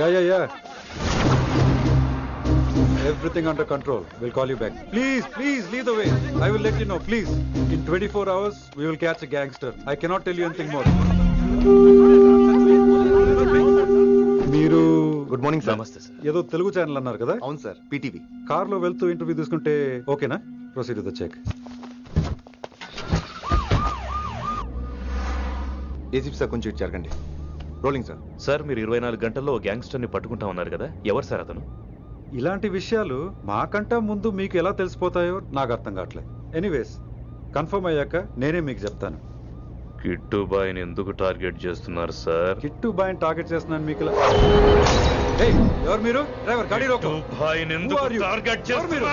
Yeah. Everything under control. We'll call you back. Please, lead the way. I will let you know, please. In 24 hours, we will catch a gangster. I cannot tell you anything more. మీరు good morning sir. నమస్తే sir. ఏదో Telugu channel అన్నారు కదా? అవును sir, PTV. కార్లో వెళ్తూ interview తీసుకుంటే ఓకేనా? Proceed with the check. ACP sir కొంచెం ఇటు జరగండి. Rolling sir. సార్ మీరు 24 గంటల్లో గ్యాంగ్స్టర్ని పట్టుకుంటా ఉన్నారు కదా, ఎవరు సార్ అతను? ఇలాంటి విషయాలు మాకంటా ముందు మీకు ఎలా తెలిసిపోతాయో నాకు అర్థం కావట్లేదు. ఎనీవేస్, కన్ఫర్మ్ అయ్యాక నేనే మీకు చెప్తాను. కిట్టుబాయిని ఎందుకు టార్గెట్ చేస్తున్నారు సార్? కిట్టు బాయ్ని టార్గెట్ చేస్తున్నాను మీకు ఇలా. ఏయ్, ఎవరు మీరు? డ్రైవర్ గాడి రోకో. కిట్టుబాయిని ఎందుకు Who are you? టార్గెట్ ఎవరు మీరు?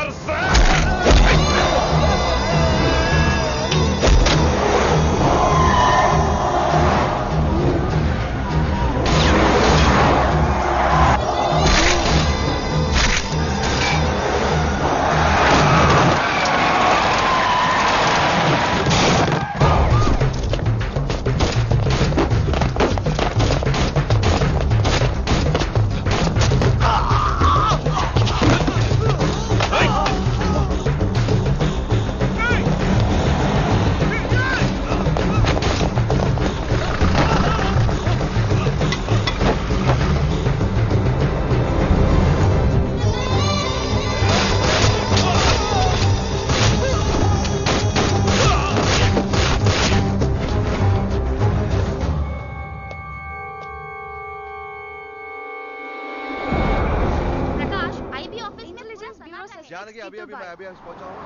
చేస్తున్నారు సార్? जानकी अभी मैं अभी पहुंचा हूं.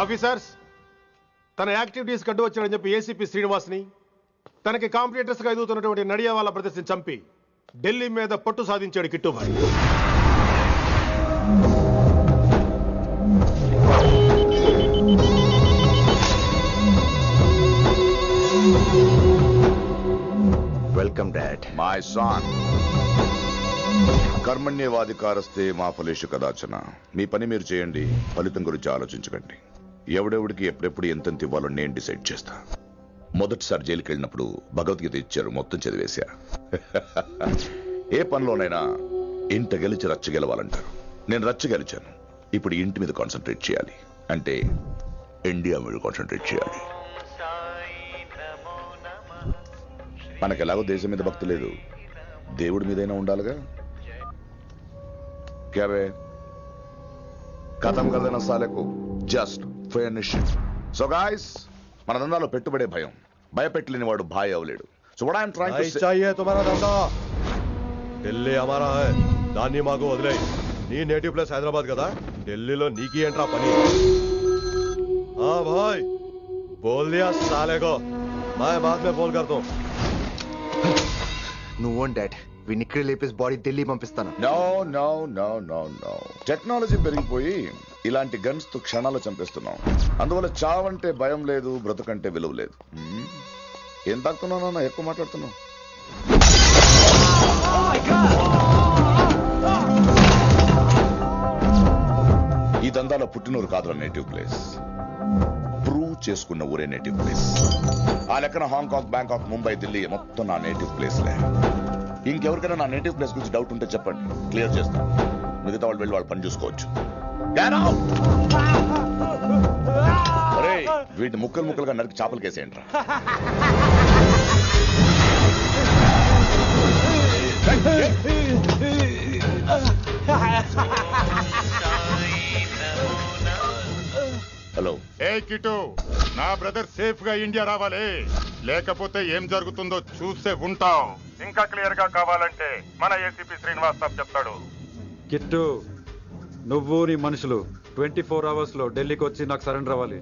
ఆఫీసర్స్, తన యాక్టివిటీస్ కడ్డు వచ్చాడని చెప్పి ఏసీపీ శ్రీనివాస్ని తనకి కాంపిటేటర్స్ గా ఎదుగుతున్నటువంటి నడియావాల బ్రదర్స్ని చంపి ఢిల్లీ మీద పట్టు సాధించాడు Kittubhai. Welcome dad. My son, కర్మణ్యవాధికారస్తే మా ఫలేషు కదాచన. మీ పని మీరు చేయండి, ఫలితం గురించి ఆలోచించకండి. ఎవడెవడికి ఎప్పుడెప్పుడు ఎంతెంత ఇవ్వాలో నేను డిసైడ్ చేస్తా. మొదటిసారి జైలుకి వెళ్ళినప్పుడు భగవద్గీత ఇచ్చారు, మొత్తం చదివేశా. ఏ పనిలోనైనా ఇంట గెలిచి రచ్చ గెలవాలంటారు. నేను రచ్చ గెలిచాను. ఇప్పుడు ఇంటి మీద కాన్సన్ట్రేట్ చేయాలి, అంటే ఇండియా మీద కాన్సన్ట్రేట్ చేయాలి. మనకెలాగో దేశం మీద భక్తి లేదు, దేవుడి మీదైనా ఉండాలిగా. క్యాబే కథం కదన సాలకు జస్ట్ ఫినిష్. సో గాయ్స్, మన దందాలో పెట్టుబడే భయం. భయపెట్టలేని వాడు భాయ్ అవలేడు. So what I'm trying to say, चाहिए तुम्हारा धंधा. ఢిల్లీ हमारा है. దాన్ని మాకు వదిలేయ్. నీ నేటివ్ ప్లేస్ హైదరాబాద్ కదా, ఢిల్లీలో నీకి ఏంట్రా పని? हाँ भाई, बोल दिया साले को. मैं बाद में फोन करता हूँ. నువ్వు డాడ్, వీడిని ఇక్కడ లేపేసి బాడీ ఢిల్లీ పంపిస్తాను. No no no no no. Technology పెరిగిపోయి ఇలాంటి గన్స్ తో క్షణాలు చంపేస్తున్నాం. అందువల్ల చావంటే భయం లేదు, బ్రతుకంటే విలువ లేదు. ఏం తాకుతున్నావు? ఎక్కువ మాట్లాడుతున్నావు. ఈ దందాలో పుట్టినూరు కాదురా నేటివ్ ప్లేస్, ప్రూవ్ చేసుకున్న ఊరే నేటివ్ ప్లేస్. ఆ లెక్కన హాంకాంగ్, బ్యాంకాక్, ముంబై, ఢిల్లీ మొత్తం నా నేటివ్ ప్లేస్లే. ఇంకెవరికైనా నా నేటివ్ ప్లేస్ గురించి డౌట్ ఉంటే చెప్పండి, క్లియర్ చేస్తాను. మిగతా వాళ్ళు వెళ్ళి వాళ్ళు పని చూసుకోవచ్చు. వీటిని ముక్కలు ముక్కలుగా నరికి చేపలు కేసేయండి. హలో. ఏ కిటు, నా బ్రదర్ సేఫ్ గా ఇండియా రావాలి, లేకపోతే ఏం జరుగుతుందో చూసే ఉంటాం. ఇంకా క్లియర్ గా కావాలంటే మన ఏసీపీ శ్రీనివాస్ సాబ్ చెప్తాడు. కిట్టు, నువ్వు నీ మనుషులు 24 hours లో ఢిల్లీకి వచ్చి నాకు సరెండర్ అవ్వాలి.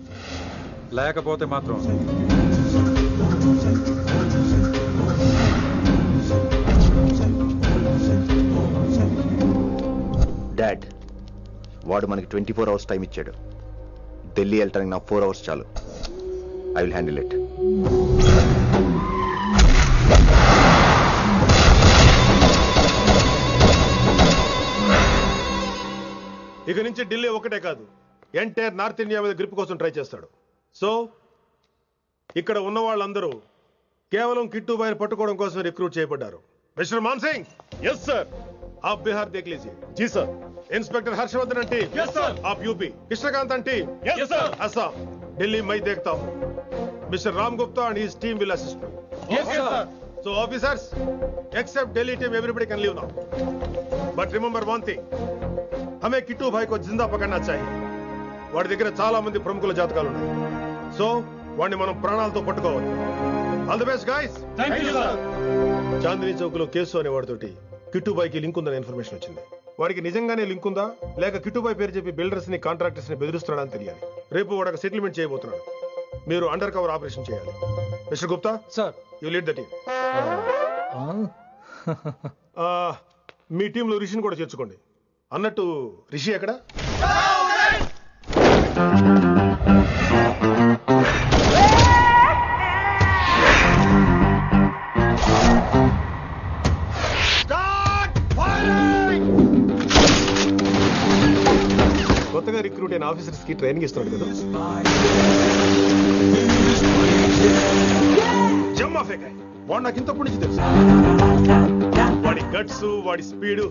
లేకపోతే మాత్రం డాడ్, వాడు మనకి 24 hours టైం ఇచ్చాడు. ఢిల్లీ వెళ్ళటానికి నాకు 4 hours చాలు. I will handle it. ఇక నుంచి ఢిల్లీ ఒకటే కాదు, ఎంటైర్ నార్త్ ఇండియా మీద గ్రిప్ కోసం ట్రై చేస్తాడు. సో ఇక్కడ ఉన్న వాళ్ళందరూ కేవలం కిట్టుబాయిని పట్టుకోవడం కోసం రిక్రూట్ చేయబడ్డారు. Mister Man Singh, yes sir. आप बिहार देख लीजिए. जी सर. इंस्पेक्टर हर्षवर्धन अंटी, यस सर. आप यूपी. कृष्णकांत अंटी, यस सर. असम. दिल्ली मैं देखता हूँ. Mister Ram Gupta and his team will assist me. Yes sir. So officers, except Delhi team, everybody can leave now. But remember one thing, हमें किट्टू भाई को जिंदा पकड़ना चाहिए. వాడి దగ్గర చాలా మంది ప్రముఖుల జాతకాలు ఉన్నాయి. సో వాడిని మనం ప్రాణాలతో పట్టుకోవాలి. All the best guys. Thank you sir. Chandni Chowk లో కేసు అనే వాడితోటి కిట్టుబాయికి లింక్ ఉందని ఇన్ఫర్మేషన్ వచ్చింది. వాడికి నిజంగానే లింక్ ఉందా లేక కిట్టుబాయి పేరు చెప్పి బిల్డర్స్ ని కాంట్రాక్టర్స్ ని బెదిరిస్తున్నాడని తెలియాలి. రేపు వాడు ఒక సెటిల్మెంట్ చేయబోతున్నాడు. మీరు అండర్ కవర్ ఆపరేషన్ చేయాలి. Mister Gupta sir. You lead the team. మీ టీంలో రిషిని కూడా చేర్చుకోండి. అన్నట్టు రిషి ఎక్కడ? కొత్తగా రిక్రూట్ అయిన ఆఫీసర్స్ కి ట్రైనింగ్ ఇస్తున్నాడు కదా. జమ్మా ఫేకాయ్. వాడు నాకు ఇంతప్పటి నుంచి తెలుసు. వాడి గట్స్, వాడి స్పీడు,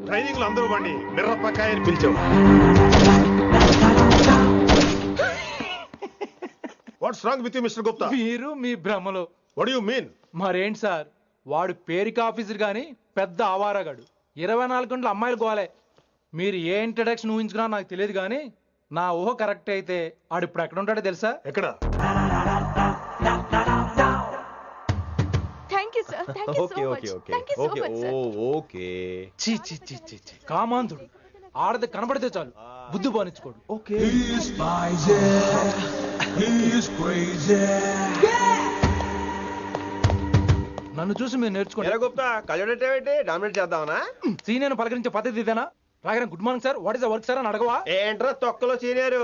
ట్రైనింగ్ లో అందరూ వాడిని మిర్రపకాయ అని పిలిచావు. What's wrong with you mister Gupta? మీరు మీ భ్రమలో. What you mean? మరేంటి సార్, వాడు పేరుకి ఆఫీసర్ గాని పెద్ద ఆవారగాడు. 24 గంటలు అమ్మాయిలు గోలే. మీరు ఏ ఇంట్రడక్షన్ ఊహించుకున్నా నాకు తెలియదు కానీ నా ఊహ కరెక్ట్ అయితే ఆడు ఇప్పుడు ఎక్కడ ఉంటాడో తెలుసా? ఎక్కడ? చీ చీ చీ చీ చీ. కామాంధుడు. ఆడది కనబడితే చాలు బుద్ధి బానించుకోడు. నన్ను చూసి మీరు నేర్చుకోండి. గుప్తా కళ్ళేంటి డామినేట్ చేద్దామనా? సీనియర్ పలకరించే పద్ధతి ఇదేనా? రాగానే good morning sir, what is the work sir అని అడగవా? ఏంట్రా తొక్కలో సీనియర్?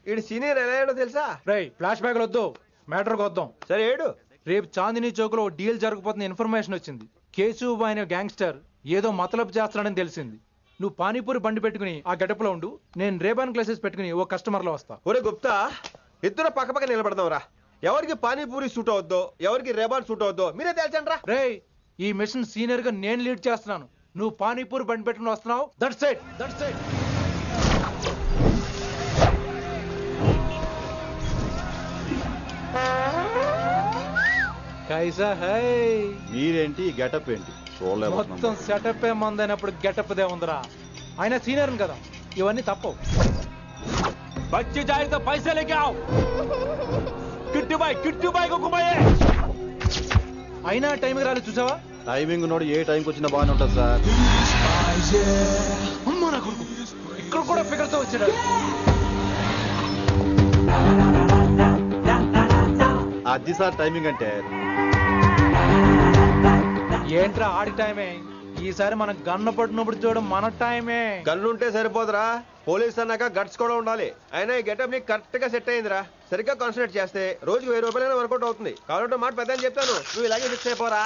ఈడు సీనియర్ ఎలా ఏడో తెలుసా? రై ఫ్లాష్ బ్యాక్ వద్దు, మ్యాటర్కి వద్దాం. సరే ఏడు. రేపు చాందినీ చౌక్ లో డీల్ జరగబోతున్న ఇన్ఫర్మేషన్ వచ్చింది. కేశూబాయ్ అనే గ్యాంగ్స్టర్ ఏదో మతలబు చేస్తున్నాడని తెలిసింది. నువ్వు పానీపూరి బండి పెట్టుకుని ఆ గడపలో ఉండు, నేను రేబాన్ క్లాసెస్ పెట్టుకుని ఓ కస్టమర్ లో వస్తా. ఒరే గుప్తా, ఇద్దరు పక్క పక్క నిలబడదాం రా. ఎవరికి పానీపూరి సూట్ అవుద్దో, ఎవరికి రేబాన్ సూట్ అవుద్దో మీరే తేల్చండి రా. రే, ఈ మిషన్ సీనియర్ గా నేను లీడ్ చేస్తున్నాను. నువ్వు పానీపూరి బండి పెట్టుకుని వస్తున్నావు. That's it, that's it. కైసా హై? మీరేంటి గెటప్ ఏంటి? మొత్తం సెటప్ ఏ మందైనప్పుడు గెటప్ దే ఉందిరా. ఆయన సీనియర్ కదా, ఇవన్నీ తప్పవు. బచ్చి జాయితో పైసా లేకే ఆవ్. కిట్టు బాయ్ కుమాయే. అయినా టైంకి రాలేదు చూసావా? టైమింగ్ నోడు ఏ టైంకి వచ్చినా బాగానే ఉంటుంది సార్. అమ్మా నా కొడుకు ఇక్కడ కూడా ఫిగర్ తో వచ్చాడు. అది సార్ టైమింగ్ అంటే. ఏంట్రా ఆడి టైమే? ఈసారి మనం గన్ను పట్టినప్పుడు చూడడం మన టైమే. గన్ను ఉంటే సరిపోదురా, పోలీస్ అన్నాక గట్స్ కూడా ఉండాలి. అయినా ఈ గెటప్ నీకు కరెక్ట్ గా సెట్ అయిందిరా. సరిగ్గా కాన్సన్ట్రేట్ చేస్తే రోజుకి 1000 రూపాయలైనా వర్కౌట్ అవుతుంది. కాబట్టి మాట పెద్ద అని చెప్తాను, నువ్వు ఇలాగే ఫిక్స్ అయిపోరా.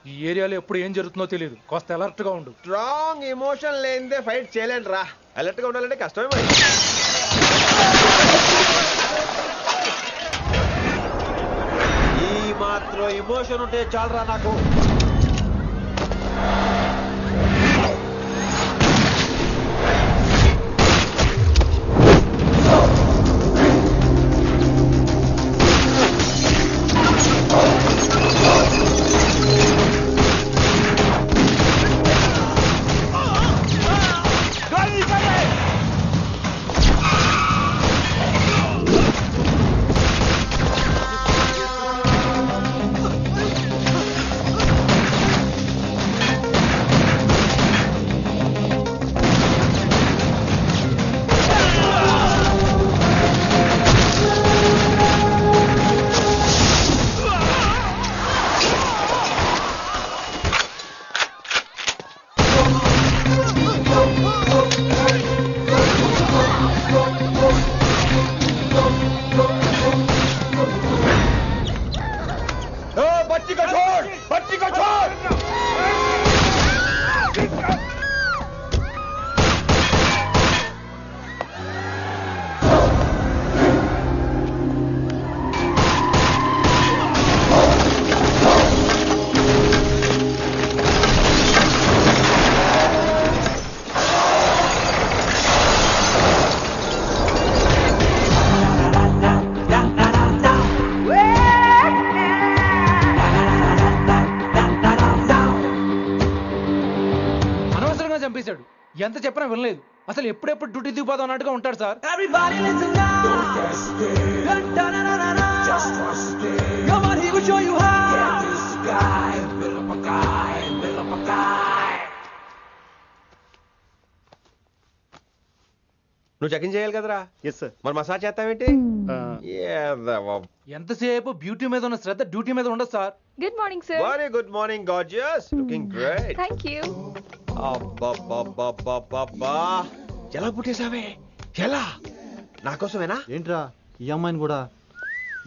ఈ ఏరియాలో ఎప్పుడు ఏం జరుగుతుందో తెలియదు, కాస్త అలర్ట్ గా ఉండు. స్ట్రాంగ్ ఎమోషన్ లేనిదే ఫైట్ చేయలేను రా. అలర్ట్ గా ఉండాలంటే కష్టమే మరి. ఈ మాత్రం ఎమోషన్ ఉంటే చాలరా నాకు. చంపేశాడు. ఎంత చెప్పినా వినలేదు. అసలు ఎప్పుడెప్పుడు డ్యూటీ దిగిపోదాం అన్నట్టుగా ఉంటాడు సార్. నువ్వు చెకింగ్ చేయాలి కదరా? Yes sir. మరి మసాజ్ చేస్తావేంటి? ఎంతసేపు బ్యూటీ మీద ఉన్న శ్రద్ధ డ్యూటీ మీద ఉండదు sir. Good morning sir. Very good morning gorgeous, looking great. Thank you. అబ్బబ్బబ్బబ్బబ్బా, ఎలా పుట్టేసావే? ఎలా? నా కోసమేనా? ఏంట్రా ఈ అమ్మాయిని కూడా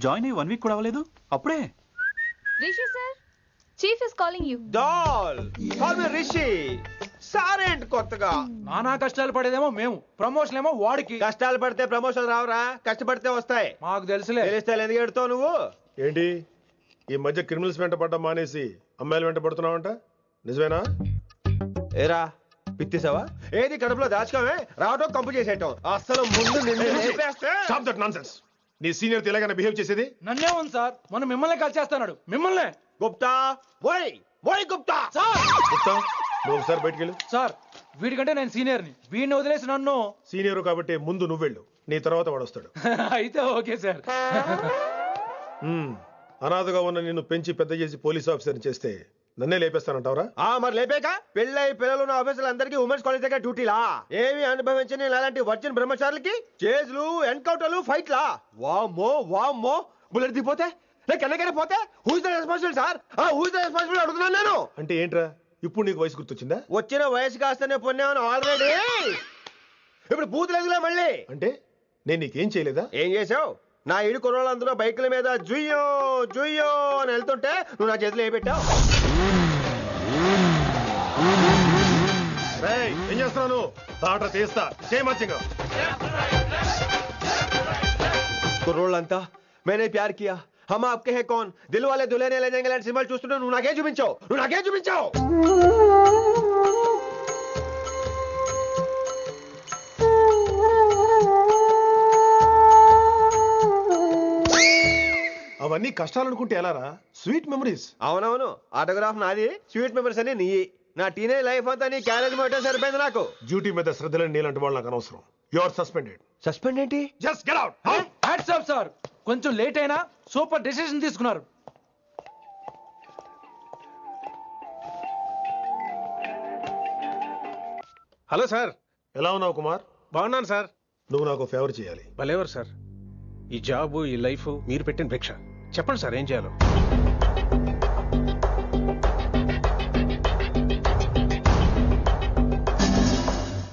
జాయిన్ అయ్యి 1 వీక్ కూడా అవ్వలేదు అప్పుడే. Rishi sir, chief is calling you. డాల్ కాల్ మీ రిషి. సారేంటి కొత్తగా? నానా కష్టాలు పడేదేమో మేము, ప్రమోషన్ ఏమో వాడికి. కష్టాలు పడితే ప్రమోషన్ రావురా, కష్టపడితే వస్తాయి. మాకు తెలుసులే. తెలిస్తే ఎందుకు ఎడుతావు నువ్వు? ఏంటి ఈ మధ్య క్రిమినల్స్ వెంట పడ్డం మానేసి అమ్మాయిలు వెంట పడుతున్నావంట, నిజమేనా? ఏరా పిత్తిసావా? ఏది కడుపులో దాచుకోవే, రావటం కంపు చేసేయటం. అసలు ముందు నిన్ను లేపేస్తే. Stop that nonsense. నీ సీనియర్ తెలంగాణ బిహేవ్ చేసేది. నన్నే ఉంది సార్, మనం మిమ్మల్ని కాల్ చేస్తున్నాడు. మిమ్మల్నే. గుప్తా ఓయ్ ఓయ్ గుప్తా. గుప్తా, నువ్వు ఒకసారి బయటికి వెళ్ళు. సార్ వీడికంటే నేను సీనియర్ని, వీడిని వదిలేసి నన్ను. సీనియర్ కాబట్టి ముందు నువ్వు వెళ్ళు, నీ తర్వాత వాడు వస్తాడు. అయితే ఓకే సార్. అనాథగా ఉన్న నిన్ను పెంచి పెద్ద చేసి పోలీస్ ఆఫీసర్ని చేస్తే నన్నే లేపేస్తానంటావరా? మరి లేపాక పెళ్ళై పిల్లలు ఉన్న ఆఫీసులు అందరికీ ఉమెన్స్ కాలేజ్ దగ్గర డ్యూటీలా? ఏమి అనుభవించని అలాంటి వర్జిన్ బ్రహ్మచారులకి చేజ్లు, ఎన్కౌంటర్లు, ఫైట్లా? వామ్మో వామ్మో, బుల్లెట్ దిగిపోతే లేక ఎన్నకైనా పోతే who's the responsible sir? Who's the responsible అడుగుతున్నాను నేను. అంటే ఏంట్రా ఇప్పుడు నీకు వయసు గుర్తొచ్చిందా? వచ్చిన వయసు కాస్తనే పొన్నాను ఆల్రెడీ. ఇప్పుడు బూతులేదులే మళ్ళీ. అంటే నేను నీకేం చేయలేదా? ఏం చేసావు? నా ఇడు కుర్రోళ్ళందరూ బైకుల మీద జుయ్యో జుయ్యో అని వెళ్తుంటే నువ్వు నా చేతిలో ఏ పెట్టావు? ఏం చేస్తున్నాను? తాట తీస్తా, చేయమచ్చంగా. కుర్రోళ్ళంతా मैंने प्यार किया, हम आपके हैं कौन, दिल वाले दुल्हने ले जाएंगे సినిమాలు చూస్తుంటే నువ్వు నాకే చూపించావు, నువ్వు నాకే చూపించావు. అవన్నీ కష్టాలనుకుంటే ఎలారా? Sweet memories. అవునవును, ఆటోగ్రాఫ్ నాది, స్వీట్ మెమరీస్ అని నీ. నా టీనేజ్ లైఫ్ అంతా నీ క్యారేజ్ మొట్టే సరిపోయింది నాకు. డ్యూటీ మీద శ్రద్ధలేని నీలాంటి వాళ్ళు నాకు అనవసరం. You are suspended. సస్పెండ్ ఏంటి? Just get out. Hats off sir, కొంచెం లేట్ అయినా సూపర్ డెసిషన్ తీసుకున్నారు. Hello sir. ఎలా ఉన్నావు కుమార్? బాగున్నాను సార్. నువ్వు నాకు ఫేవర్ చేయాలి. భలేవారు సార్. ఈ జాబు, ఈ లైఫ్ మీరు పెట్టిన భిక్ష. చెప్పండి సార్ ఏం చేయాలో.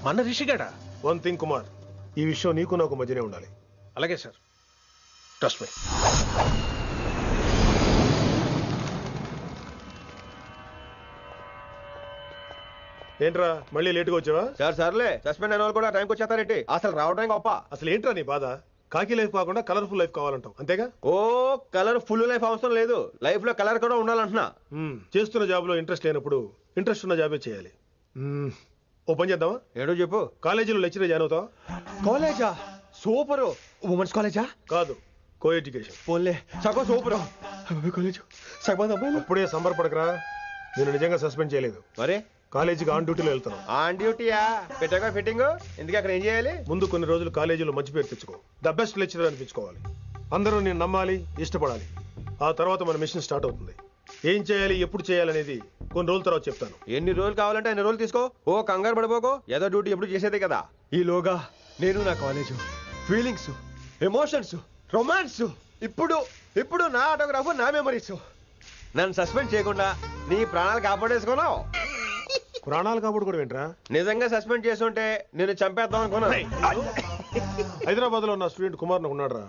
మన రిషిగాడా? వన్ థింగ్ కుమార్, ఈ విషయం నీకు నాకు మధ్యనే ఉండాలి. అలాగే సార్, ట్రస్ట్ మీ. ఏంట్రా మళ్ళీ లేటుగా వచ్చావా? సార్ సర్లే, సస్పెండ్ అయిన వాళ్ళు కూడా టైంకి వచ్చేస్తారేంటి? అసలు రావడం గొప్ప. అసలు ఏంట్రా నీ బాధ? కాకి లైఫ్ కాకుండా కలర్ఫుల్ లైఫ్ కావాలంటావు, అంతేగా? ఓ కలర్ ఫుల్ లైఫ్ అవసరం లేదు, లైఫ్ లో కలర్ కూడా ఉండాలంటున్నా. చేస్తున్న జాబ్ లో ఇంట్రెస్ట్ లేనప్పుడు ఇంట్రెస్ట్ ఉన్న జాబే చేయాలి. ఓ పని చేద్దామా? ఏడో చెప్పు. కాలేజీలో లెక్చరర్ జాయిన్ అవుతావా? కాలేజా? సూపర్. ఉమెన్స్ కాలేజా? కాదు, కో ఎడ్యుకేషన్. పోన్లే, సగం సూపర్. కాలేజ్ సగం అమ్మాయిలు. అప్పుడే సంబరపడకరా, నేను నిజంగా సస్పెండ్ చేయలేదు. మరి కాలేజీకి ఆన్ డ్యూటీలో వెళ్తాను. ఆన్ డ్యూటీయా? పెట్టగా ఫిట్టింగ్ ఎందుకు? అక్కడ ఏం చేయాలి? ముందు కొన్ని రోజులు కాలేజీలో మంచి పేరు తెచ్చుకో, ద బెస్ట్ లెక్చరర్ అనిపించుకోవాలి. అందరూ నేను నమ్మాలి, ఇష్టపడాలి. ఆ తర్వాత మన మిషన్ స్టార్ట్ అవుతుంది. ఏం చేయాలి, ఎప్పుడు చేయాలనేది కొన్ని రోజుల తర్వాత చెప్తాను. ఎన్ని రోజులు కావాలంటే అన్ని రోజులు తీసుకో. ఓ కంగారు పడిపోకో, ఏదో డ్యూటీ ఎప్పుడు చేసేదే కదా. ఈలోగా నేను నా కాలేజు, ఫీలింగ్స్, ఎమోషన్స్, రొమాన్స్, ఇప్పుడు నా ఆటోగ్రాఫ్, నా మెమరీస్. నన్ను సస్పెండ్ చేయకుండా నీ ప్రాణాలు కాపాడేసుకున్నావు. ప్రాణాలు కాపాడు కూడా ఏంట్రా? నిజంగా సస్పెండ్ చేస్తుంటే నేను చంపేద్దాం అనుకున్నా. హైదరాబాద్ లో ఉన్న స్టూడెంట్ కుమార్ నాకు ఉన్నాడు రా,